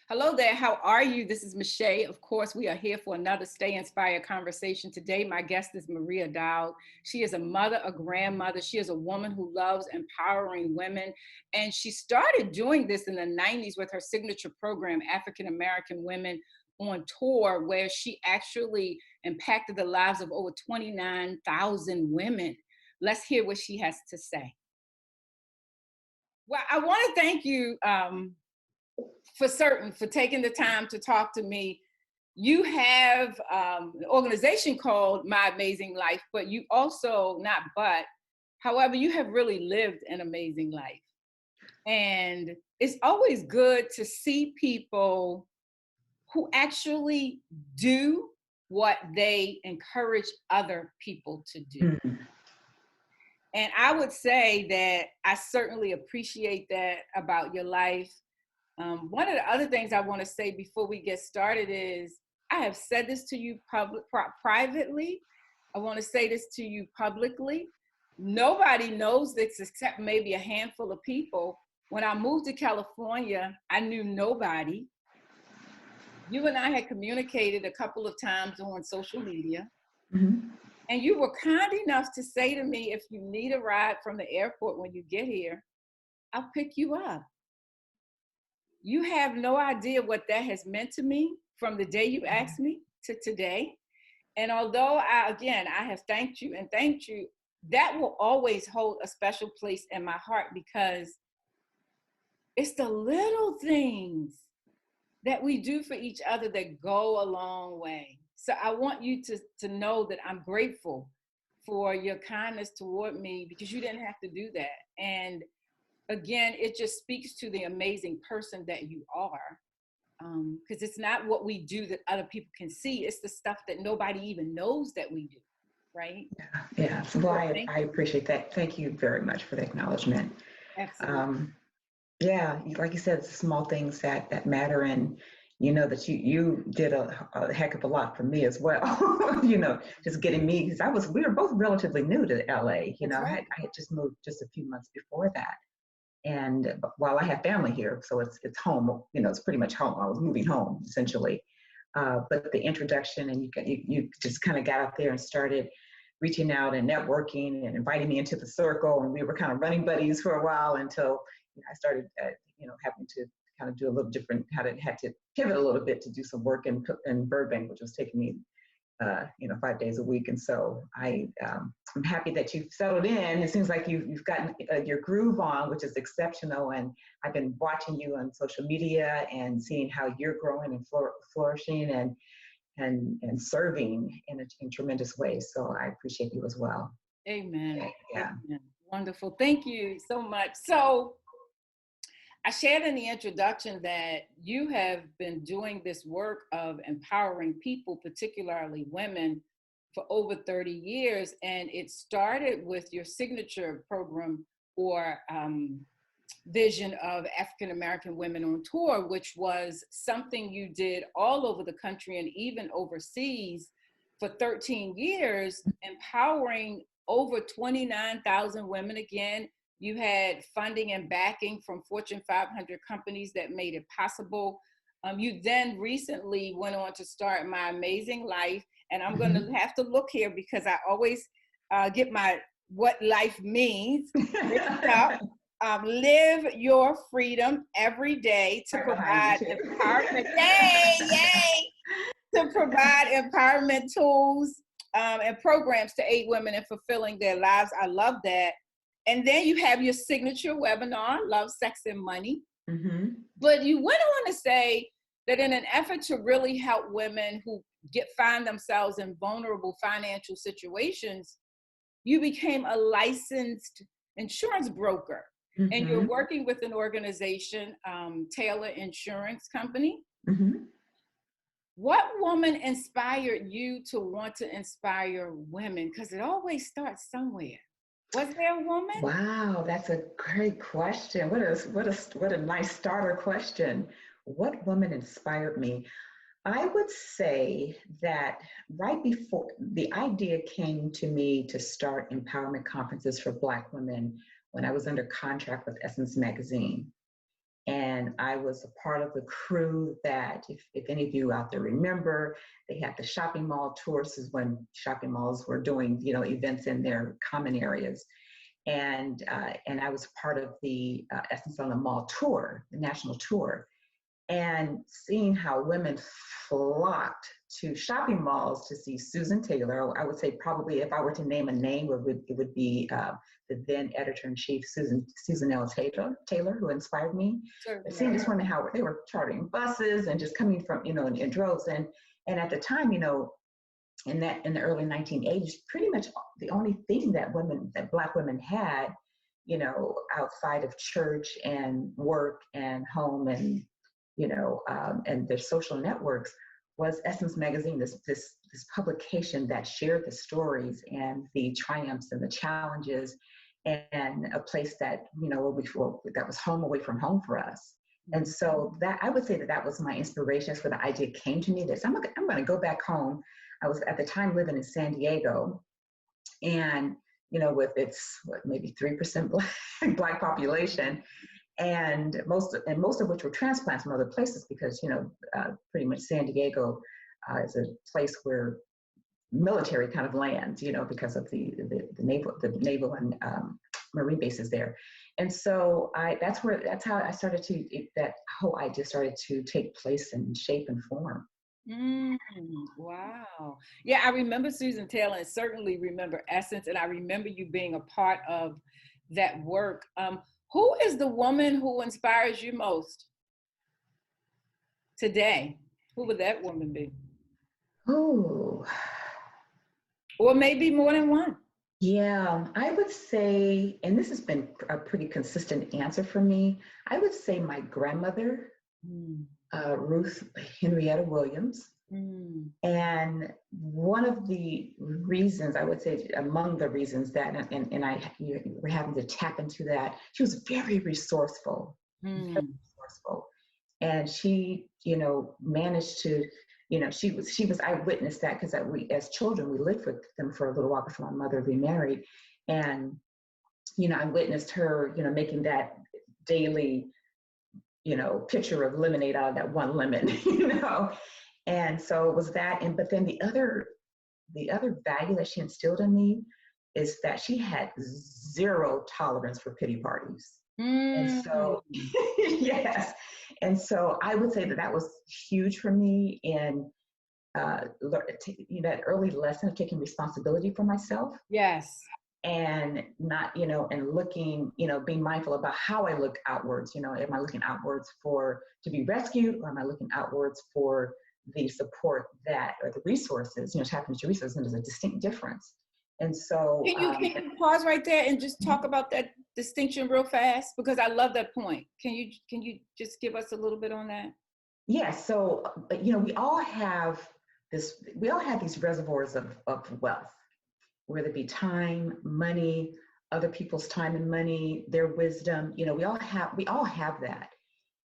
Hello there. How are you? This is Mischa. Of course, we are here for another Stay Inspired conversation. Today, my guest is Maria Dowd. She is a mother, a grandmother. She is a woman who loves empowering women. And she started doing this in the 90s with her signature program, African American Women on Tour, where she actually impacted the lives of over 29,000 women. Let's hear what she has to say. Well, I want to thank you for certain for taking the time to talk to me. You have an organization called My Amazing Life, but you also, not but, however, you have really lived an amazing life. And it's always good to see people who actually do what they encourage other people to do. Mhm. And I would say that I certainly appreciate that about your life. One of the other things I want to say before we get started is I have said this to you privately. I want to say this to you publicly. Nobody knows this except maybe a handful of people. When I moved to California, I knew nobody. You and I had communicated a couple of times on social media, Mhm. and you were kind enough to say to me, if you need a ride from the airport when you get here, I'll pick you up. You have no idea what that has meant to me from the day you asked me to today. And although I have thanked you and thanked you, that will always hold a special place in my heart because it's the little things that we do for each other that go a long way. So I want you to know that I'm grateful for your kindness toward me because you didn't have to do that. And again, it just speaks to the amazing person that you are. Because it's not what we do that other people can see. It's the stuff that nobody even knows that we do, right? Yeah, yeah. So, well, So I, thank I you. appreciate that. Thank you very much for the acknowledgement. Absolutely. Um, yeah, like you said, it's small things that matter, and you know that you did a heck of a lot for me as well. Just getting me because we were both relatively new to LA. That's right. I had just moved just a few months before that, and while I have family here, so it's home. It's pretty much home. I was moving home essentially. But the introduction and you just kind of got out there and started reaching out and networking and inviting me into the circle, and we were kind of running buddies for a while until I started having to kind of do a little different, had to pivot a little bit to do some work in Burbank, which was taking me 5 days a week. And so I'm happy that you've settled in. It seems like you've gotten your groove on, which is exceptional. And I've been watching you on social media and seeing how you're growing and flourishing and serving in tremendous ways. So I appreciate you as well. Amen. Yeah. Amen. Wonderful. Thank you so much. So I shared in the introduction that you have been doing this work of empowering people, particularly women, for over 30 years. And it started with your signature program or vision of African American Women on Tour, which was something you did all over the country and even overseas for 13 years, empowering over 29,000 women. Again, you had funding and backing from Fortune 500 companies that made it possible. You then recently went on to start My Amazing Life. And I'm going to have to look here because I always get my what life means mixed up. Live your freedom every day to Right behind you provide too. empowerment. Yay, yay! To provide empowerment tools and programs to aid women in fulfilling their lives. I love that. And then you have your signature webinar, Love, Sex, and Money. Mm-hmm. But you went on to say that in an effort to really help women who find themselves in vulnerable financial situations, you became a licensed insurance broker. And you're Mm-hmm. working with an organization, Taylor Insurance Company. Mm-hmm. What woman inspired you to want to inspire women? Because it always starts somewhere. Was there a woman? Wow, that's a great question. What a nice starter question. What woman inspired me? I would say that right before the idea came to me to start empowerment conferences for Black women when I was under contract with Essence Magazine. And I was a part of the crew that, if any of you out there remember, they had the shopping mall tours. This is when shopping malls were doing, events in their common areas. And I was part of the Essence on the Mall tour, the national tour, and seeing how women flocked to shopping malls to see Susan Taylor. I would say probably if I were to name a name, it would be the then editor-in-chief, Susan L. Taylor, who inspired me. Certainly. Seeing these women, how they were chartering buses and just coming from, in droves. And at the time, in the early 1980s, pretty much the only thing that Black women had, outside of church and work and home and and their social networks, was Essence Magazine, this publication that shared the stories and the triumphs and the challenges, and a place that that was home away from home for us. And so that, I would say that was my inspiration. That's where the idea came to me. That I'm going to go back home. I was at the time living in San Diego, and with its maybe 3% Black population, and most of which were transplants from other places, because pretty much San Diego is a place where military kind of lands, because of the naval and marine bases there. And so that's how I started that whole idea started to take place and shape and form. Wow. Yeah, I remember Susan Taylor, and certainly remember Essence, and I remember you being a part of that work. Who is the woman who inspires you most today? Who would that woman be? Oh. Or maybe more than one. Yeah, I would say, and this has been a pretty consistent answer for me, I would say my grandmother, Ruth Henrietta Williams. And one of the reasons, I would say, among the reasons that, we're having to tap into that, she was very resourceful, and she, managed to, I witnessed that, because as children, we lived with them for a little while before my mother remarried, and I witnessed her, making that daily, pitcher of lemonade out of that one lemon, And so it was that. But then the other value that she instilled in me is that she had zero tolerance for pity parties. And so, yes. And so I would say that was huge for me in that early lesson of taking responsibility for myself. Yes. And not, and looking, being mindful about how I look outwards. Am I looking outwards to be rescued, or am I looking outwards for the support or the resources, tap into resources, and there's a distinct difference. And so can you pause right there and just talk about that distinction real fast, because I love that point. Can you just give us a little bit on that? Yeah. So we all have these reservoirs of wealth, whether it be time, money, other people's time and money, their wisdom. We all have that.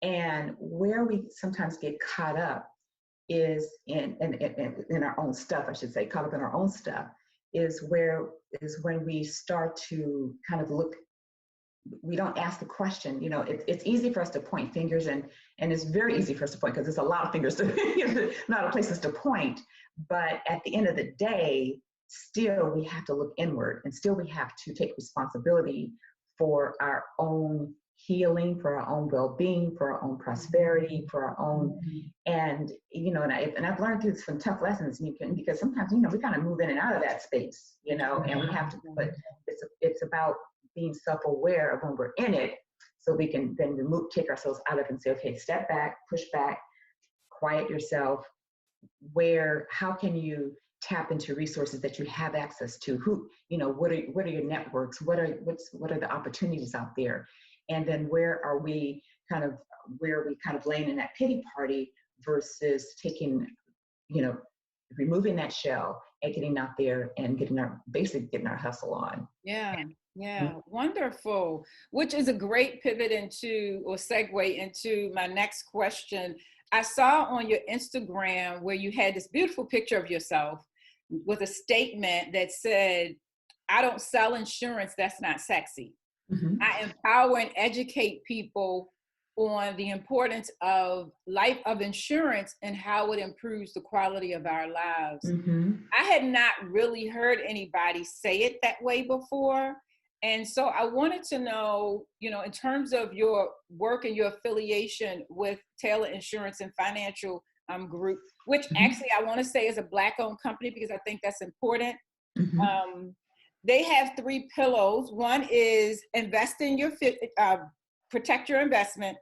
And where we sometimes get caught up is in our own stuff, I should say, caught up in our own stuff, is when we start to kind of look. We don't ask the question. It's easy for us to point fingers, and it's very easy for us to point, because there's a lot of fingers to a lot of places to point. But at the end of the day, still we have to look inward, and still we have to take responsibility for our own healing, for our own well-being, for our own prosperity, for our own, and I've learned through some tough lessons, because sometimes we kind of move in and out of that space, and we have to. But it's about being self-aware of when we're in it, so we can then take ourselves out of it and say, okay, step back, push back, quiet yourself. How can you tap into resources that you have access to? What are your networks? What are the opportunities out there? And then where are we kind of laying in that pity party, versus taking, removing that shell and getting out there and getting our hustle on. Yeah. Wonderful. Which is a great pivot into, or segue into, my next question. I saw on your Instagram where you had this beautiful picture of yourself with a statement that said, "I don't sell insurance, that's not sexy. I empower and educate people on the importance of insurance and how it improves the quality of our lives. Mm-hmm. I had not really heard anybody say it that way before. And so I wanted to know, in terms of your work and your affiliation with Taylor Insurance and Financial Group, which actually I want to say is a Black-owned company because I think that's important. Mm-hmm. They have 3 pillars. One is invest in your protect your investment,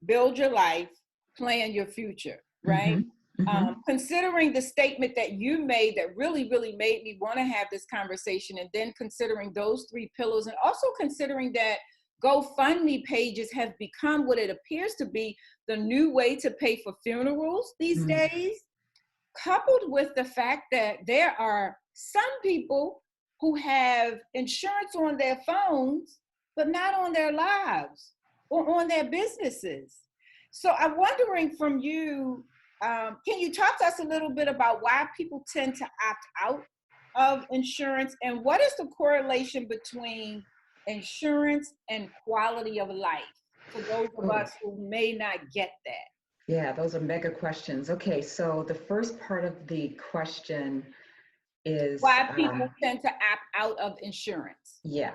build your life, plan your future, right? Mm-hmm. Mm-hmm. Considering the statement that you made that really, really made me want to have this conversation, and then considering those 3 pillars, and also considering that GoFundMe pages have become what it appears to be the new way to pay for funerals these days, coupled with the fact that there are some people who have insurance on their phones, but not on their lives or on their businesses. So I'm wondering from you, can you talk to us a little bit about why people tend to opt out of insurance, and what is the correlation between insurance and quality of life for those of us who may not get that? Yeah, those are mega questions. Okay, so the first part of the question is why people tend to opt out of insurance. Yeah.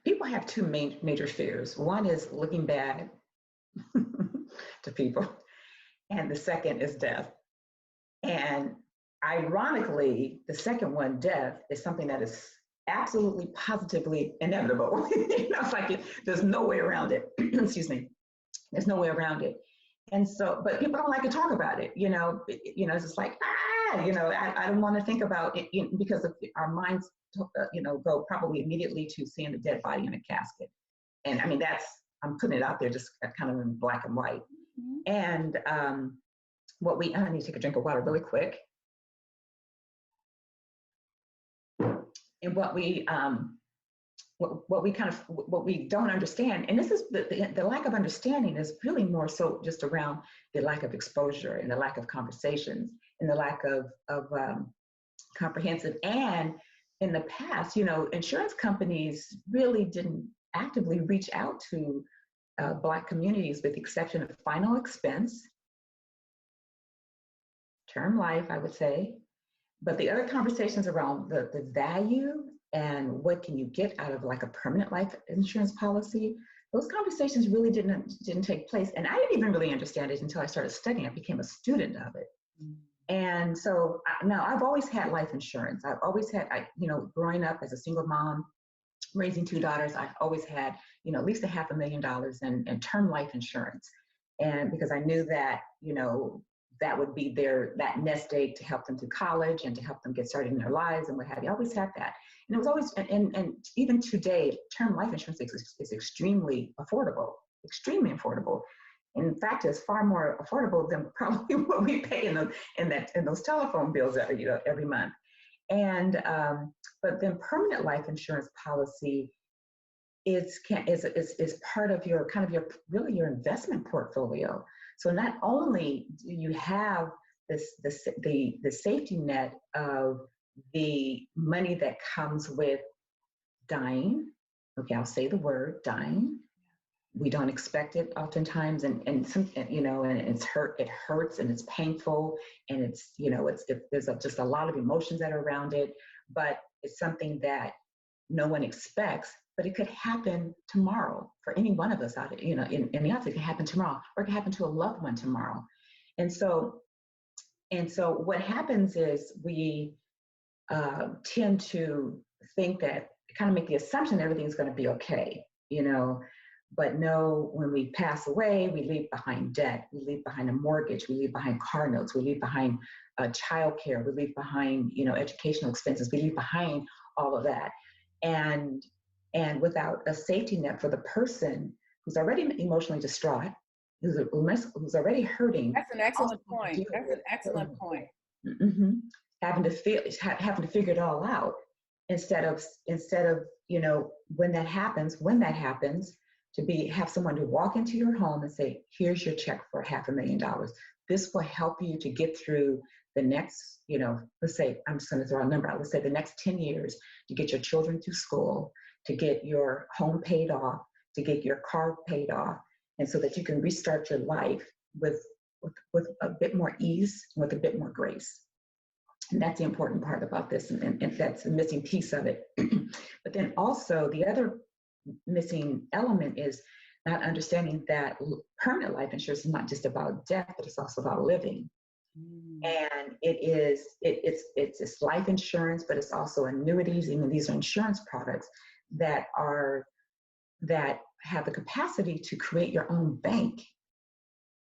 People have 2 major fears. One is looking bad to people, and the second is death. And ironically, the second one, death, is something that is absolutely positively inevitable. It's like there's no way around it. Excuse me. There's no way around it. And so, but people don't like to talk about it. It's just like, I don't want to think about it, because our minds, go probably immediately to seeing the dead body in a casket. And I mean, I'm putting it out there just kind of in black and white. Mm-hmm. And I need to take a drink of water really quick. And what we don't understand, and this is the lack of understanding is really more so just around the lack of exposure and the lack of conversations and the lack of comprehensive. And in the past, insurance companies really didn't actively reach out to Black communities, with the exception of final expense, term life, I would say. But the other conversations around the value and what can you get out of like a permanent life insurance policy, those conversations really didn't take place. And I didn't even really understand it until I started studying. I became a student of it. Mm-hmm. And so now I've always had life insurance. I've always had, growing up as a single mom, raising 2 daughters, I've always had, at least $500,000 in term life insurance. And because I knew that, that would be that nest egg to help them through college and to help them get started in their lives and what have you. I always had that. And it was always, and even today, term life insurance is extremely affordable. In fact, it's far more affordable than probably what we pay in those telephone bills every month. And but then permanent life insurance policy is part of your your investment portfolio. So not only do you have the safety net of the money that comes with dying. Okay, I'll say the word dying. We don't expect it oftentimes, and it's it hurts and it's painful, and there's just a lot of emotions that are around it, but it's something that no one expects. But it could happen tomorrow for any one of us out there, in the office. It could happen tomorrow, or it could happen to a loved one tomorrow. And so what happens is we tend to think that, kind of make the assumption that everything's going to be okay, but no, when we pass away, we leave behind debt, we leave behind a mortgage, we leave behind car notes, we leave behind childcare, we leave behind, educational expenses, we leave behind all of that. And without a safety net for the person who's already emotionally distraught, who's already hurting. That's an excellent point. Mm-hmm. Having to figure it all out instead of when that happens, have someone to walk into your home and say, here's your check for $500,000. This will help you to get through the next, let's say, I'm just going to throw a number out. Let's say the next 10 years to get your children through school, to get your home paid off, to get your car paid off, and so that you can restart your life with a bit more ease, with a bit more grace. And that's the important part about this, and that's a missing piece of it. But then also the other missing element is not understanding that permanent life insurance is not just about death, but it's also about living. And it's life insurance, but it's also annuities. Even these are insurance products that have the capacity to create your own bank,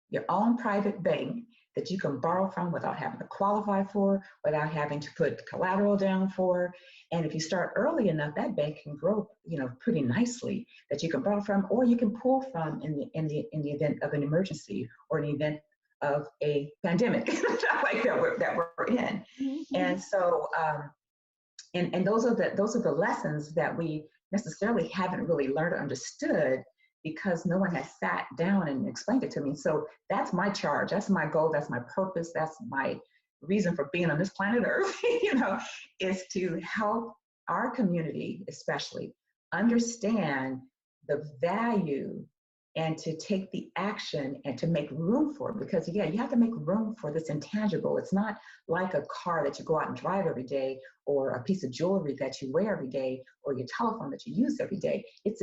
your own private bank that you can borrow from without having to qualify for, without having to put collateral down for. And if you start early enough, that bank can grow, pretty nicely, that you can borrow from, or you can pull from in the event of an emergency or an event of a pandemic like that we're in. Mm-hmm. And so, and those are the lessons that we necessarily haven't really learned or understood, because no one has sat down and explained it to me. So that's my charge. That's my goal. That's my purpose. That's my reason for being on this planet Earth, is to help our community, especially, understand the value and to take the action and to make room for it. Because you have to make room for this intangible. It's not like a car that you go out and drive every day, or a piece of jewelry that you wear every day, or your telephone that you use every day. It's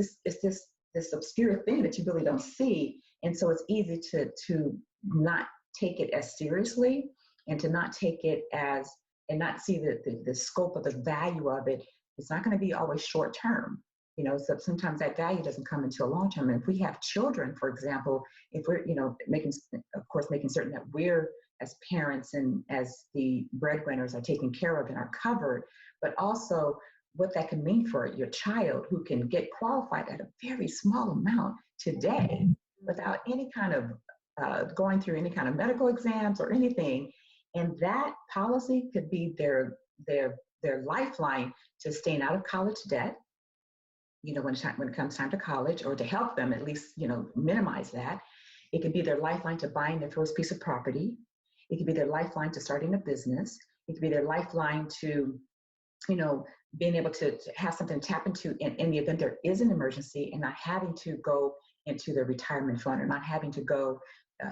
this obscure thing that you really don't see. And so it's easy to not take it as seriously, and to not take it as, and not see the scope of the value of it. It's not going to be always short term. So sometimes that value doesn't come until long term. And if we have children, for example, if we're, making certain that we're, as parents and as the breadwinners, are taken care of and are covered, but also what that can mean for your child, who can get qualified at a very small amount today without any kind of going through any kind of medical exams or anything. And that policy could be their lifeline to staying out of college debt, when it comes time to college, or to help them at least, minimize that. It could be their lifeline to buying their first piece of property. It could be their lifeline to starting a business. It could be their lifeline to, being able to have something to tap into in the event there is an emergency, and not having to go into their retirement fund, or not having to go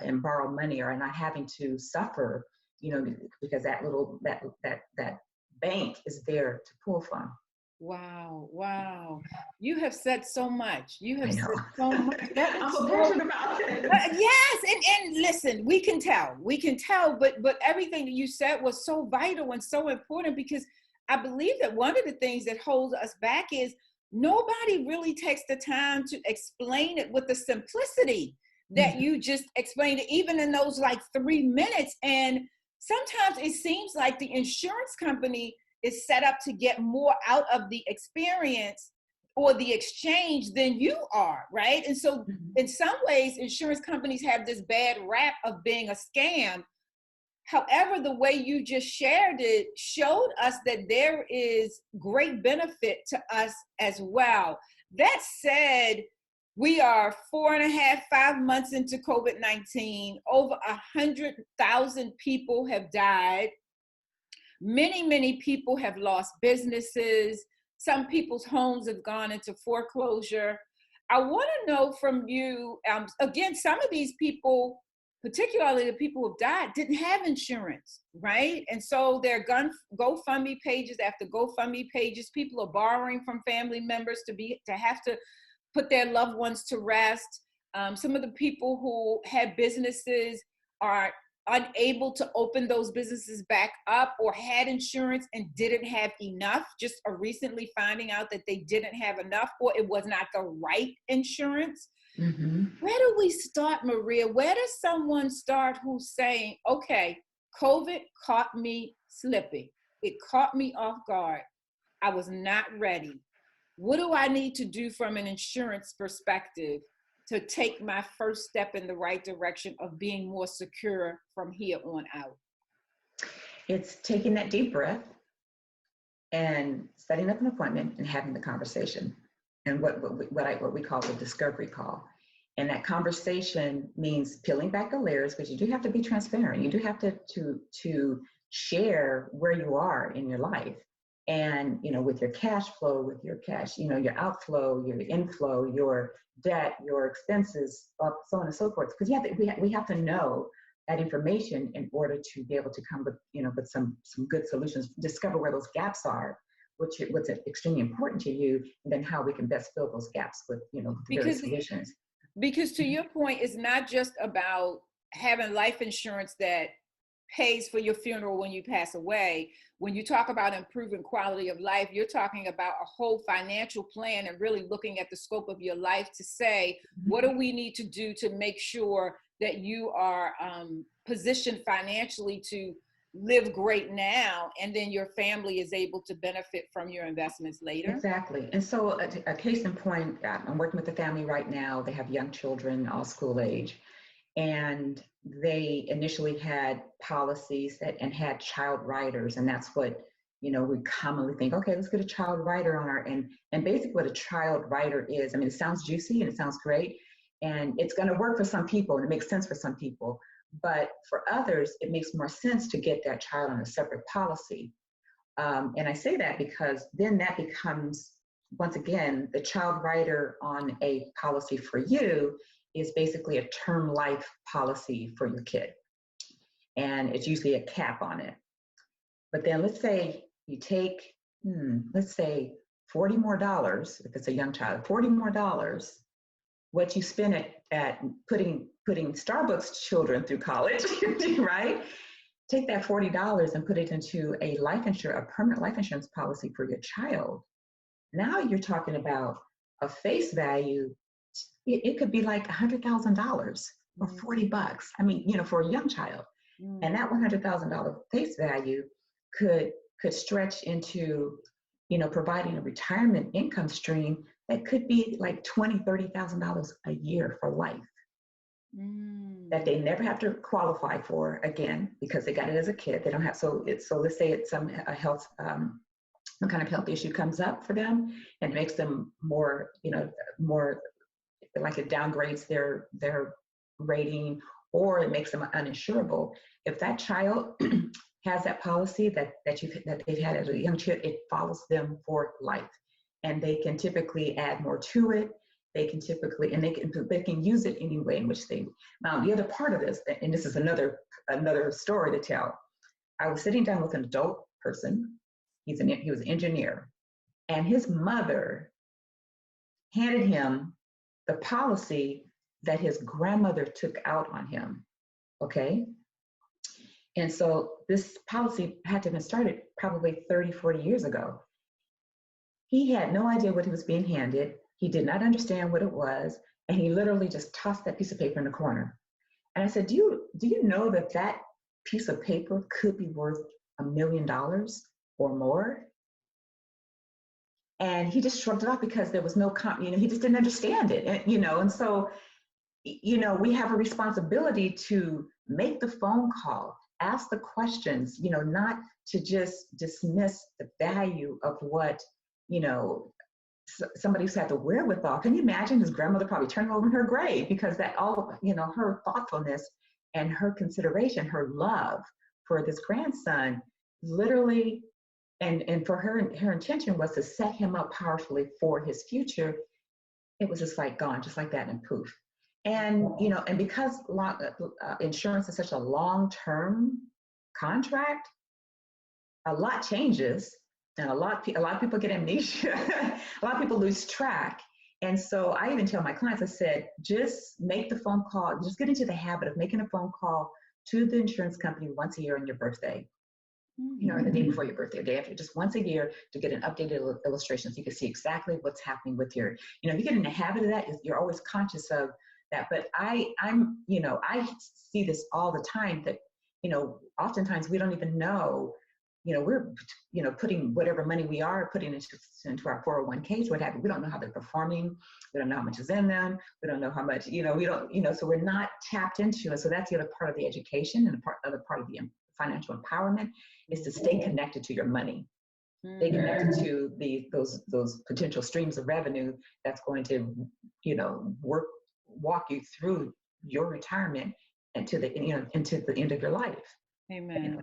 and borrow money, or not having to suffer, because that bank is there to pull from. Wow. You have said so much. You have said so much. I'm so passionate about it. Yes. And listen, we can tell, but everything that you said was so vital and so important, because I believe that one of the things that holds us back is nobody really takes the time to explain it with the simplicity that you just explained it, even in those 3 minutes. And sometimes it seems like the insurance company is set up to get more out of the experience or the exchange than you are, right? And so in some ways, insurance companies have this bad rap of being a scam. However, the way you just shared it showed us that there is great benefit to us as well. That said, we are 4.5, 5 months into COVID-19. Over 100,000 people have died. Many people have lost businesses. Some people's homes have gone into foreclosure. I want to know from you, again, some of these people, particularly the people who have died, didn't have insurance, right? And so their GoFundMe pages after GoFundMe pages, people are borrowing from family members to have to put their loved ones to rest. Some of the people who had businesses are unable to open those businesses back up, or had insurance and didn't have enough, just are recently finding out that they didn't have enough, or it was not the right insurance. Where do we start, Maria? Where does someone start who's saying, okay, COVID caught me slipping. It caught me off guard. I was not ready. What do I need to do from an insurance perspective to take my first step in the right direction of being more secure from here on out? It's taking that deep breath and setting up an appointment and having the conversation, and what we call the discovery call. And that conversation means peeling back the layers, because you do have to be transparent. You do have to share where you are in your life. And, with your cash flow, with your cash, your outflow, your inflow, your debt, your expenses, so on and so forth. Because we have to know that information in order to be able to come with some good solutions, discover where those gaps are, what's extremely important to you, and then how we can best fill those gaps with, various solutions. Because to your point, it's not just about having life insurance that pays for your funeral when you pass away. When you talk about improving quality of life, you're talking about a whole financial plan and really looking at the scope of your life to say, what do we need to do to make sure that you are positioned financially to live great now, and then your family is able to benefit from your investments later? Exactly. And so a case in point, I'm working with a family right now. They have young children, all school age. And they initially had policies and had child riders. And that's what, we commonly think, okay, let's get a child rider on and basically what a child rider is. I mean, it sounds juicy and it sounds great. And it's going to work for some people and it makes sense for some people. But for others, it makes more sense to get that child on a separate policy. And I say that because then that becomes, once again, the child rider on a policy for you is basically a term life policy for your kid. And it's usually a cap on it. But then let's say you take, let's say $40 more, if it's a young child, $40 more, what you spend at putting Starbucks children through college, right? Take that $40 and put it into a permanent life insurance policy for your child. Now you're talking about a face value. It could be like $100,000 or $40. I mean, for a young child. And that $100,000 face value could stretch into, providing a retirement income stream that could be like $20,000, $30,000 a year for life. That they never have to qualify for again because they got it as a kid. They don't have so let's say it's some health some kind of health issue comes up for them and makes them more like it downgrades their rating, or it makes them uninsurable. If that child has that policy that they've had as a young child, it follows them for life, and they can typically add more to it. They can typically, and they can use it any way in which they. Now, the other part of this, and this is another story to tell. I was sitting down with an adult person. He was an engineer, and his mother handed him the policy that his grandmother took out on him. Okay. And so this policy had to have been started probably 30, 40 years ago. He had no idea what he was being handed. He did not understand what it was, and he literally just tossed that piece of paper in the corner. And I said, do you know that piece of paper could be worth $1 million or more? And he just shrugged it off because there was no, he just didn't understand it, and so, we have a responsibility to make the phone call, ask the questions, not to just dismiss the value of what, somebody who's had the wherewithal. Can you imagine his grandmother probably turning over in her grave because that all, her thoughtfulness and her consideration, her love for this grandson, literally, and for her intention was to set him up powerfully for his future. It was just like gone, just like that, and poof. And and because insurance is such a long-term contract, a lot changes. And a lot of people get amnesia. A lot of people lose track. And so I even tell my clients, I said, just make the phone call, just get into the habit of making a phone call to the insurance company once a year on your birthday, or the day before your birthday, or day after, just once a year to get an updated illustration so you can see exactly what's happening with your, you get in the habit of that, you're always conscious of that. But I see this all the time that, oftentimes we don't even know, we're, putting whatever money we are putting into our 401ks, what have you. We don't know how they're performing. We don't know how much is in them. We don't know how much, we don't, so we're not tapped into it. So that's the other part of the education, and the other part of the financial empowerment is to stay connected to your money. Stay connected to those potential streams of revenue that's going to, work walk you through your retirement and to the, into the end of your life. Amen.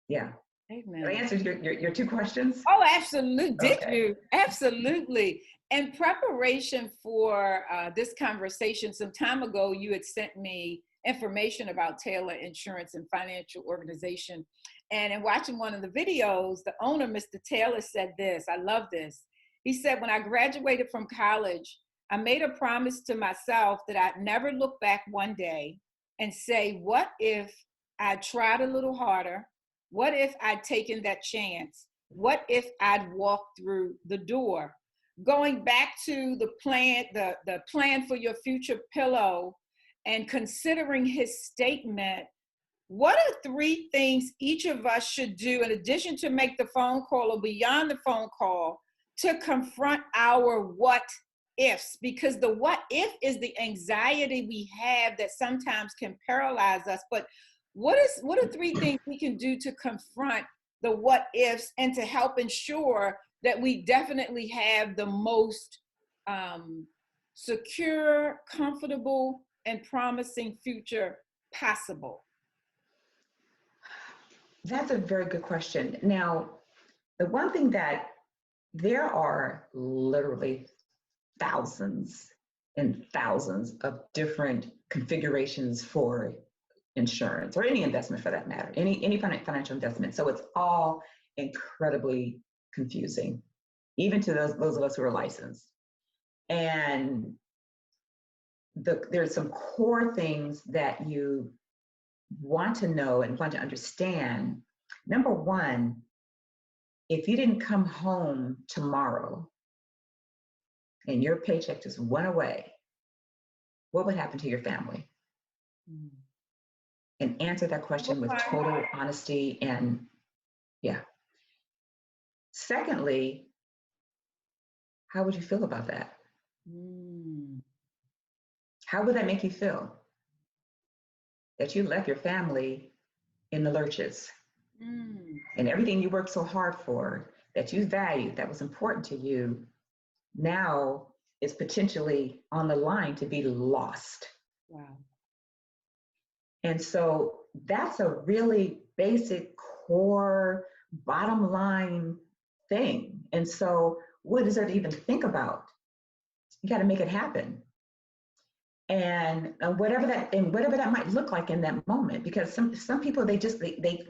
Yeah. Amen. Did I answer your two questions? Oh, absolutely. Did Okay. you? Absolutely. In preparation for this conversation, some time ago, you had sent me information about Taylor Insurance and Financial Organization. And in watching one of the videos, the owner, Mr. Taylor, said this. I love this. He said, when I graduated from college, I made a promise to myself that I'd never look back one day and say, what if I tried a little harder? What if I'd taken that chance? What if I'd walked through the door? Going back to the plan for your future pillow and considering his statement, what are 3 things each of us should do in addition to make the phone call or beyond the phone call to confront our what ifs? Because the what if is the anxiety we have that sometimes can paralyze us. But what are 3 things we can do to confront the what ifs and to help ensure that we definitely have the most secure, comfortable, and promising future possible? That's a very good question. Now, the one thing that there are literally thousands and thousands of different configurations for insurance or any investment for that matter, any financial investment. So it's all incredibly confusing, even to those of us who are licensed. And there's some core things that you want to know and want to understand. Number one, if you didn't come home tomorrow and your paycheck just went away, what would happen to your family? And answer that question with total honesty and yeah. Secondly, how would you feel about that? How would that make you feel? That you left your family in the lurches and everything you worked so hard for, that you valued, that was important to you, now is potentially on the line to be lost. Wow. And so that's a really basic, core, bottom line thing. And so what is there to even think about? You got to make it happen. And whatever that might look like in that moment, because some people, they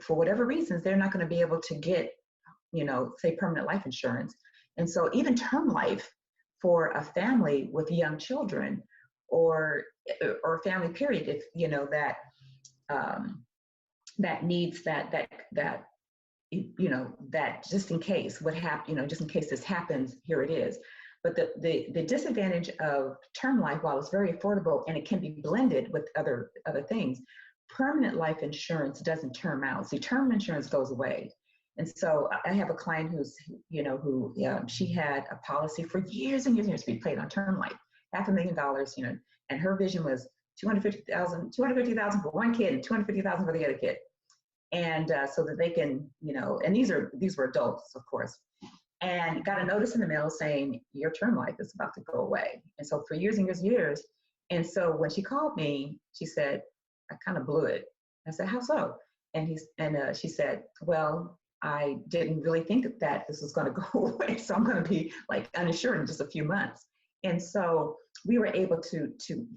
for whatever reasons, they're not going to be able to get, say permanent life insurance. And so even term life for a family with young children or family period, if that needs that just in case what happened, just in case this happens, here it is. But the disadvantage of term life, while it's very affordable and it can be blended with other things, permanent life insurance doesn't term out. See, term insurance goes away. And so I have a client she had a policy for years and years and years to be paid on term life, $500,000, and her vision was $250,000 for one kid and $250,000 for the other kid. And so that they can, and these were adults, of course, and got a notice in the mail saying your term life is about to go away. And so for years and years and years. And so when she called me, she said, I kind of blew it. I said, how so? And she said, well, I didn't really think that this was going to go away. So I'm going to be like uninsured in just a few months. And so we were able to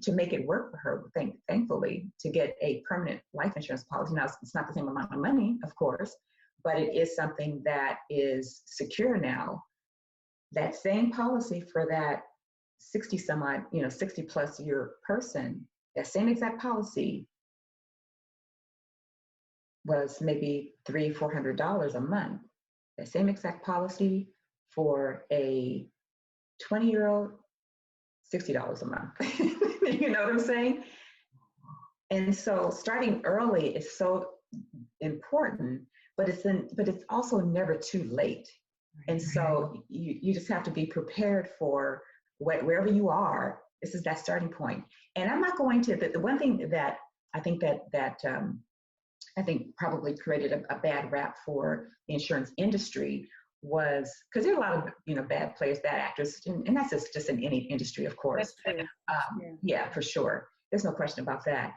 make it work for her, thankfully, to get a permanent life insurance policy. Now, it's not the same amount of money, of course, but it is something that is secure now. That same policy for that 60 plus year person, that same exact policy was maybe $300-400 a month. That same exact policy for a 20-year-old, $60 a month. You know what I'm saying? And so starting early is so important, but it's also never too late. And so you just have to be prepared for wherever you are. This is that starting point. And I'm not going to, the one thing that I think I think probably created a bad rap for the insurance industry was because there are a lot of bad players, bad actors, and that's just in any industry, of course. That's true. Yeah, for sure. There's no question about that.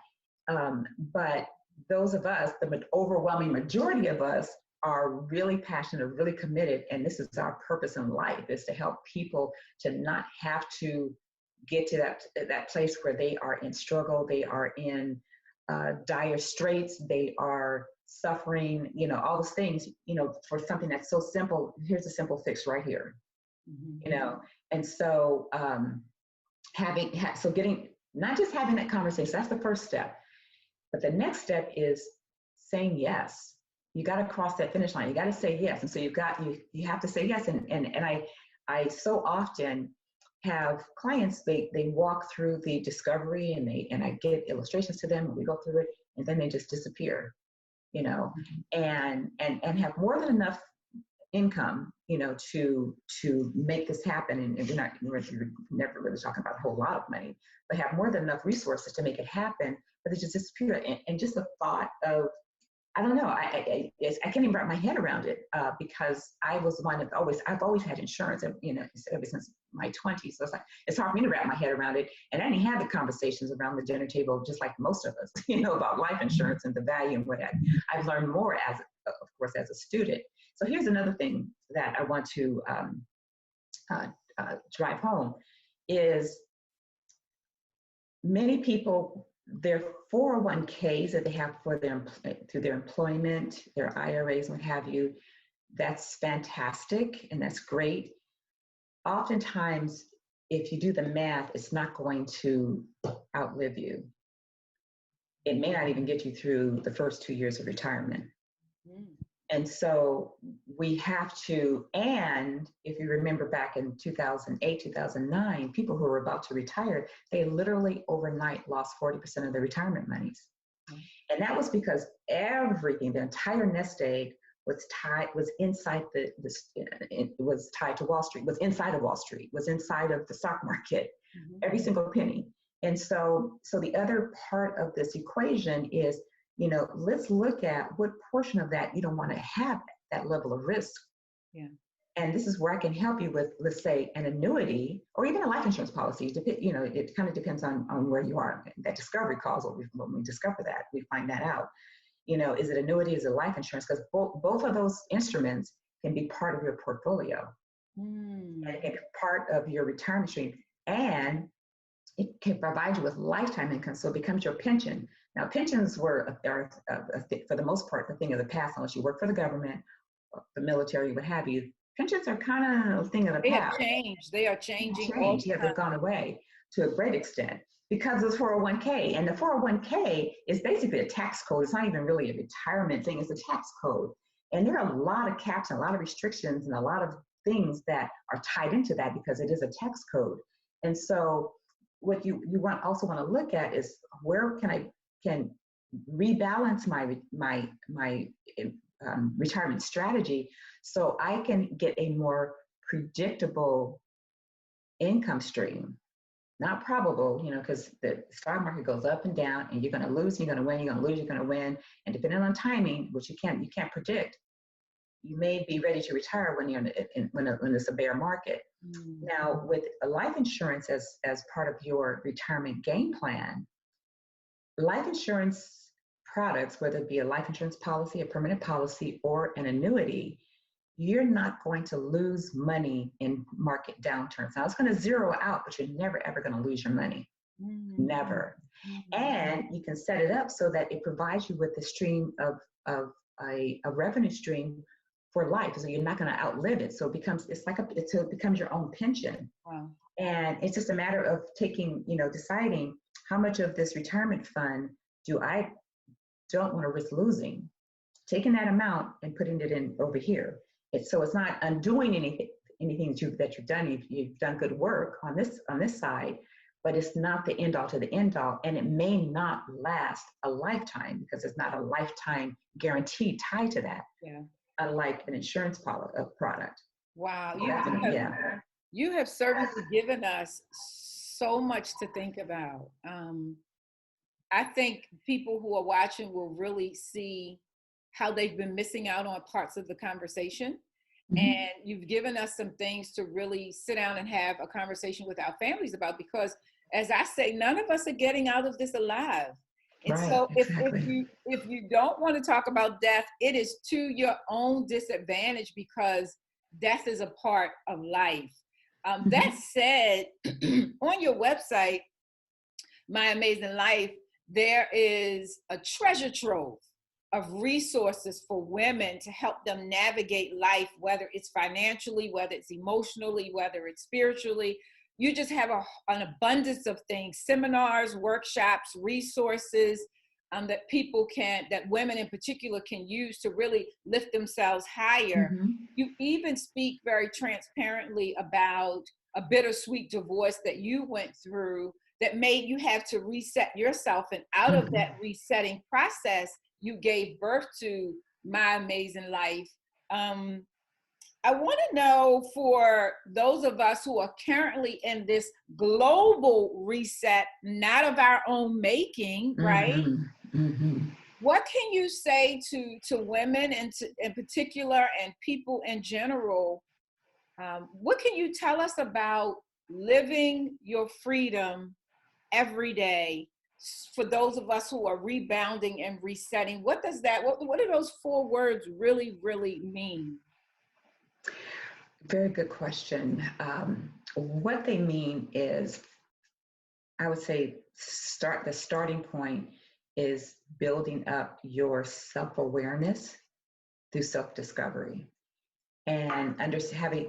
But those of us, the overwhelming majority of us, are really passionate, really committed, and this is our purpose in life: is to help people to not have to get to that place where they are in struggle, they are in dire straits, they are suffering, all those things, for something that's so simple. Here's a simple fix right here, and so getting, not just having that conversation, that's the first step, but the next step is saying yes. You got to cross that finish line. You got to say yes, and so you have to say yes. And I so often have clients, they walk through the discovery, and I get illustrations to them, and we go through it, and then they just disappear, and have more than enough income, to make this happen. And we're never really talking about a whole lot of money, but have more than enough resources to make it happen, but they just disappear. And just the thought of, I don't know, I can't even wrap my head around it, because I was one of I've always had insurance, ever since my 20s. So it's hard for me to wrap my head around it. And I didn't have the conversations around the dinner table, just like most of us, about life insurance and the value and what have you. I've learned more of course, as a student. So here's another thing that I want to drive home is many people, their 401ks that they have through their employment, their IRAs, what have you, that's fantastic and that's great. Oftentimes, if you do the math, it's not going to outlive you. It may not even get you through the first 2 years of retirement. And so we have to, and if you remember back in 2008, 2009, people who were about to retire, they literally overnight lost 40% of their retirement monies. And that was because everything, the entire nest egg was inside was tied to Wall Street, was inside of Wall Street, was inside of the stock market, every single penny. And so the other part of this equation is, let's look at what portion of that you don't want to have that level of risk. Yeah. And this is where I can help you with, let's say, an annuity or even a life insurance policy. It kind of depends on where you are. That discovery calls, when we discover that, we find that out. Is it annuity, is it life insurance? Because both of those instruments can be part of your portfolio. And it can be part of your retirement stream. And it can provide you with lifetime income, so it becomes your pension. Now, pensions are for the most part, the thing of the past, unless you work for the government, the military, what have you. Pensions are kind of a thing of the past. They have changed. They are changing. Yeah, they've gone away to a great extent because of 401k. And the 401k is basically a tax code. It's not even really a retirement thing. It's a tax code. And there are a lot of caps and a lot of restrictions and a lot of things that are tied into that because it is a tax code. And so what you also want to look at is where can rebalance my retirement strategy so I can get a more predictable income stream, not probable, because the stock market goes up and down, and you're going to lose, you're going to win, you're going to lose, you're going to win, and depending on timing, which you can't predict, you may be ready to retire when it's a bear market. Now, with a life insurance as part of your retirement game plan, life insurance products, whether it be a life insurance policy, a permanent policy, or an annuity, you're not going to lose money in market downturns. Now, it's going to zero out, but you're never, ever going to lose your money. Never. And you can set it up so that it provides you with a stream of a revenue stream for life, so you're not going to outlive it. So it becomes your own pension. Wow. And it's just a matter of deciding how much of this retirement fund I don't want to risk losing, taking that amount and putting it in over here. So it's not undoing anything that you've done. You've done good work on this side, but it's not the end all to the end all, and it may not last a lifetime because it's not a lifetime guarantee tied to that. Yeah. Unlike an insurance product. Wow. Yeah. You have certainly given us so much to think about. I think people who are watching will really see how they've been missing out on parts of the conversation. Mhm. And you've given us some things to really sit down and have a conversation with our families about, because as I say, none of us are getting out of this alive. And Right, so exactly. if you don't want to talk about death, it is to your own disadvantage, because death is a part of life. That Mhm. said, on your website, My Amazing Life, there is a treasure trove of resources for women to help them navigate life, whether it's financially, whether it's emotionally, whether it's spiritually. You just have an abundance of things: seminars, workshops, resources, that women in particular can use to really lift themselves higher. Mhm. You even speak very transparently about a bittersweet divorce that you went through that made you have to reset yourself. And out of that Mhm. resetting process, you gave birth to My Amazing Life. I want to know, for those of us who are currently in this global reset, not of our own making, right? Mhm. Mhm. What can you say to women, and in particular, and people in general? What can you tell us about living your freedom every day, for those of us who are rebounding and resetting? What does that, what do those four words really mean? Very good question. What they mean is, I would say, the starting point is building up your self-awareness through self-discovery, and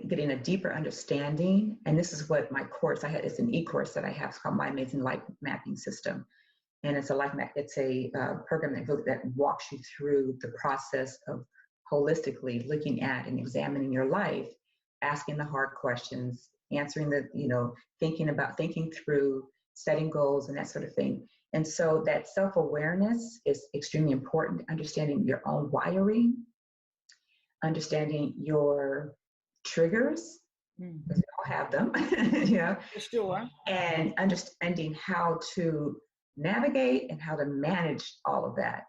getting a deeper understanding. And this is what my course I had. It's an e-course that I have. It's called My Amazing Life Mapping System, and it's a life map. It's a program that walks you through the process of holistically looking at and examining your life, asking the hard questions, answering thinking through, setting goals, and that sort of thing. And so that self-awareness is extremely important. Understanding your own wiring, understanding your triggers, Mm, because we all have them, you know, for sure. and understanding how to navigate and how to manage all of that,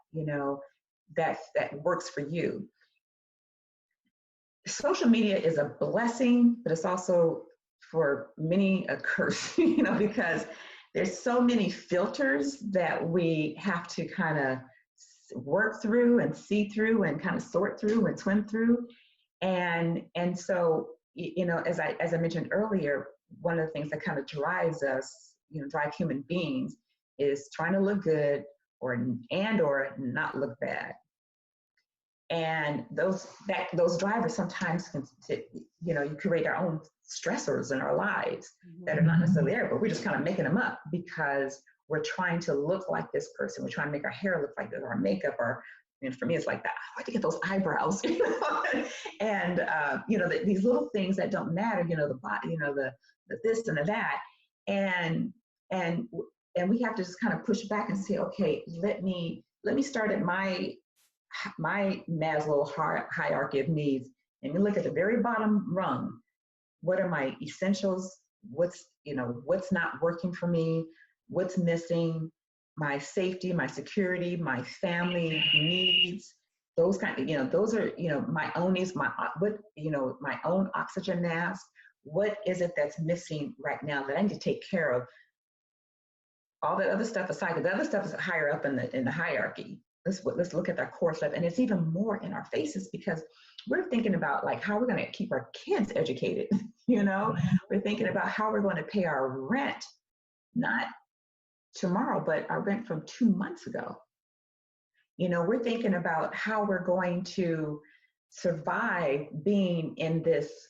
that works for you. Social media is a blessing, but it's also for many a curse, because there's so many filters that we have to kind of work through and see through and kind of sort through and swim through. And so, as I mentioned earlier, one of the things that kind of drives us, drive human beings, is trying to look good or not look bad. And those drivers sometimes can, you create our own stressors in our lives that are Mhm. not necessarily there, but we're just kind of making them up because we're trying to look like this person. We're trying to make our hair look like this, our makeup, for me, it's like that. I like to get those eyebrows, and these little things that don't matter, the body, the this and the that, and and and we have to just kind of push back and say, okay, let me start at my Maslow hierarchy of needs, and you look at the very bottom rung. What are my essentials? What's not working for me? What's missing? My safety, my security, my family needs. Those are my own needs. My own oxygen mask. What is it that's missing right now that I need to take care of? All that other stuff aside, because the other stuff is higher up in the hierarchy. Let's look at our core stuff, and it's even more in our faces because we're thinking about like how we're going to keep our kids educated. We're thinking about how we're going to pay our rent, not tomorrow, but our rent from 2 months ago. We're thinking about how we're going to survive being in this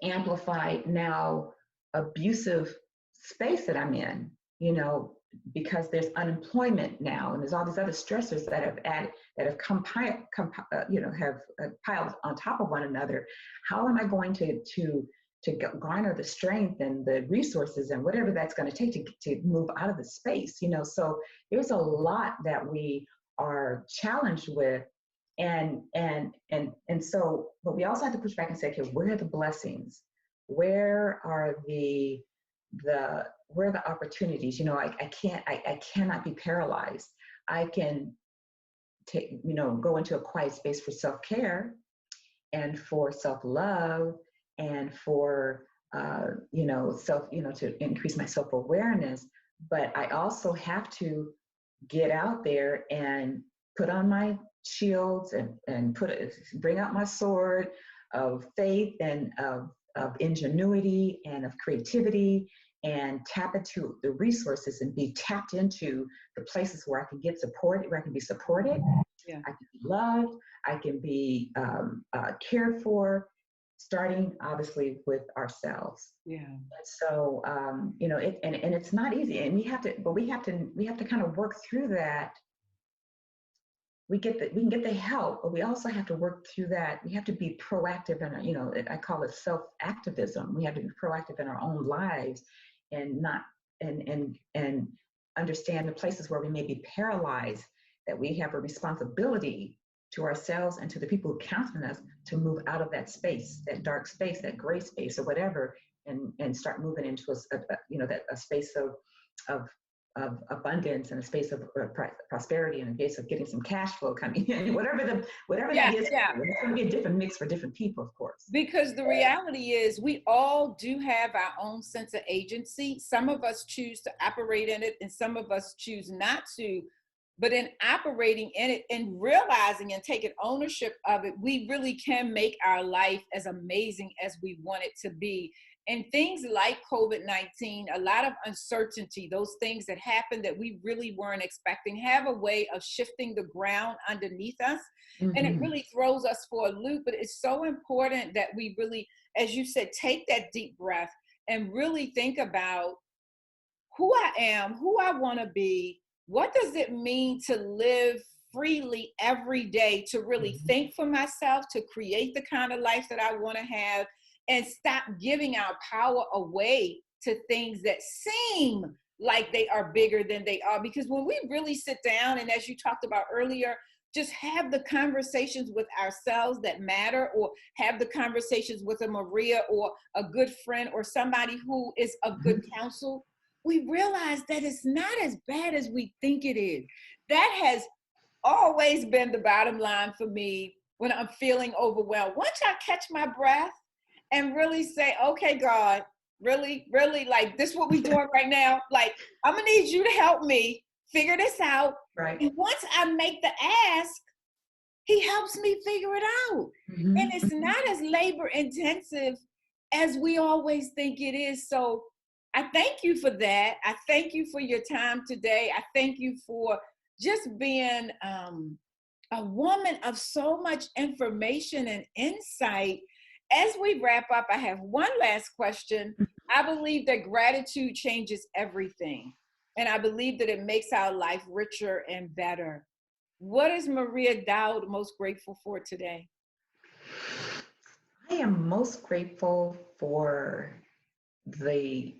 amplified, now abusive space that I'm in, because there's unemployment now, and there's all these other stressors that have piled on top of one another. How am I going to garner the strength and the resources and whatever that's going to take to move out of the space? So there's a lot that we are challenged with, but we also have to push back and say, okay, where are the blessings? Where are where are the opportunities? I cannot be paralyzed. I can go into a quiet space for self-care and for self-love and for to increase my self-awareness. But I also have to get out there and put on my shields and bring out my sword of faith and of ingenuity and of creativity, and tap into the resources and be tapped into the places where I can get support, where I can be supported, Yeah. I can be loved, I can be cared for, starting obviously with ourselves. Yeah. So and it's not easy, and we have to kind of work through that. We can get the help, but we also have to work through that. We have to be proactive in I call it self-activism. We have to be proactive in our own lives, and not and understand the places where we may be paralyzed, that we have a responsibility to ourselves and to the people who count on us to move out of that space, that dark space, that gray space or whatever, and start moving into a space of abundance, and a space of prosperity, and a space of getting some cash flow coming in, whatever that is. Yeah. It's going to be a different mix for different people, of course. Because the reality is we all do have our own sense of agency. Some of us choose to operate in it and some of us choose not to. But in operating in it and realizing and taking ownership of it, we really can make our life as amazing as we want it to be. And things like COVID-19, a lot of uncertainty, those things that happen that we really weren't expecting, have a way of shifting the ground underneath us. Mm-hmm. And it really throws us for a loop. But it's so important that we really, as you said, take that deep breath and really think about who I am, who I want to be. What does it mean to live freely every day, to really think for myself, to create the kind of life that I want to have, and stop giving our power away to things that seem like they are bigger than they are? Because when we really sit down, and as you talked about earlier, just have the conversations with ourselves that matter, or have the conversations with a Maria or a good friend or somebody who is of good counsel, we realize that it's not as bad as we think it is. That has always been the bottom line for me when I'm feeling overwhelmed. Once I catch my breath and really say, okay, God, really, like, this is what we're doing right now. Like, I'm gonna need you to help me figure this out. Right. And once I make the ask, he helps me figure it out. Mm-hmm. And it's not as labor intensive as we always think it is. So I thank you for that. I thank you for your time today. I thank you for just being a woman of so much information and insight. As we wrap up, I have one last question. I believe that gratitude changes everything. And I believe that it makes our life richer and better. What is Maria Dowd most grateful for today? I am most grateful for the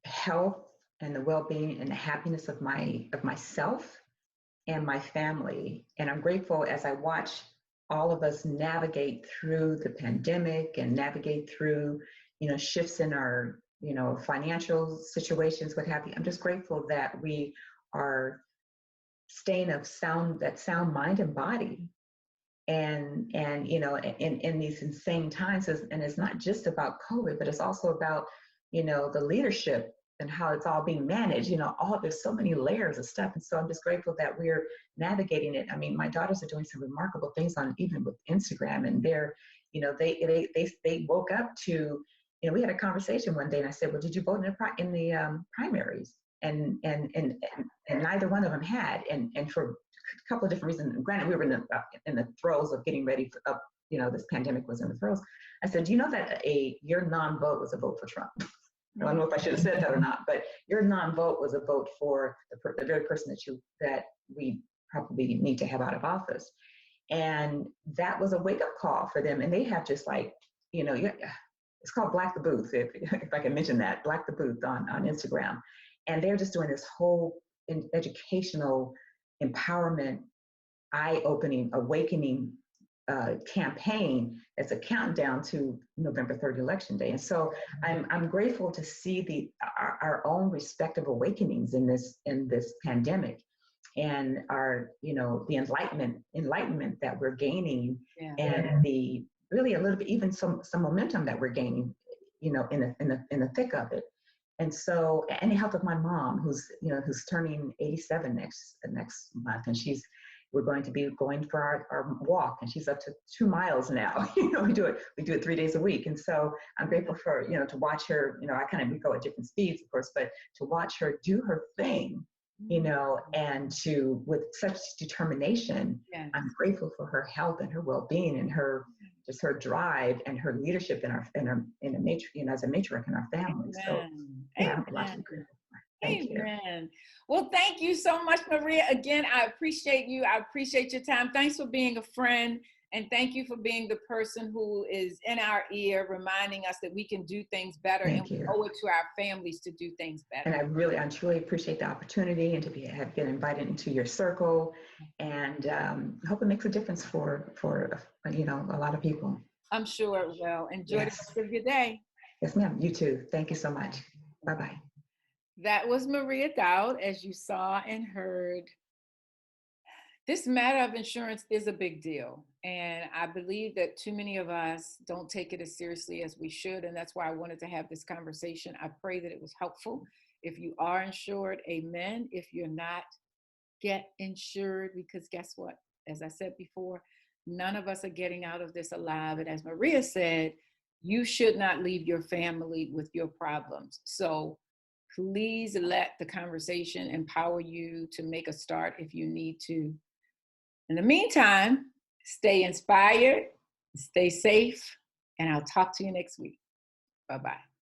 health and the well-being and the happiness of myself and my family. And I'm grateful as I watch all of us navigate through the pandemic and navigate through, shifts in our, financial situations, what have you. I'm just grateful that we are staying of sound mind and body. And in these insane times, and it's not just about COVID, but it's also about, the leadership and how it's all being managed, there's so many layers of stuff. And so I'm just grateful that we're navigating it. I mean, my daughters are doing some remarkable things even with Instagram, and they're, they woke up to, we had a conversation one day and I said, well, did you vote in the primaries? And neither one of them had. And for a couple of different reasons, granted, we were in the throes of getting ready for, this pandemic was in the throes. I said, do you know that your non-vote was a vote for Trump? I don't know if I should have said that or not, but your non-vote was a vote for the very person that we probably need to have out of office. And that was a wake-up call for them. And they have just like, it's called Black the Booth, if I can mention that, Black the Booth on Instagram. And they're just doing this whole educational empowerment, eye-opening, awakening campaign as a countdown to November 3rd election day. And so I'm grateful to see our own respective awakenings in this pandemic. and our, the enlightenment that we're gaining, Yeah. and the really a little bit, even some momentum that we're gaining, in the thick of it. And so, and the help of my mom, who's turning 87 next month, and we're going to be going for our walk, and she's up to 2 miles now. We do it 3 days a week, and so I'm grateful for to watch her. We go at different speeds, of course, but to watch her do her thing, and with such determination. Yes. I'm grateful for her health and her well-being and her drive and her leadership in a as a matriarch in our family. Amen. So yeah, Amen. I'm actually grateful for her. Thank you. Amen. Well, thank you so much, Maria. Again, I appreciate you. I appreciate your time. Thanks for being a friend. And thank you for being the person who is in our ear, reminding us that we can do things better. Thank and you. We owe it to our families to do things better. And I truly appreciate the opportunity and to have been invited into your circle. And I hope it makes a difference for a lot of people. I'm sure it will. Enjoy the rest of your day. Yes, ma'am. You too. Thank you so much. Bye-bye. That was Maria Dowd, as you saw and heard. This matter of insurance is a big deal. And I believe that too many of us don't take it as seriously as we should. And that's why I wanted to have this conversation. I pray that it was helpful. If you are insured, amen. If you're not, get insured, because guess what? As I said before, none of us are getting out of this alive. And as Maria said, you should not leave your family with your problems. So please let the conversation empower you to make a start if you need to. In the meantime, stay inspired, stay safe, and I'll talk to you next week. Bye-bye.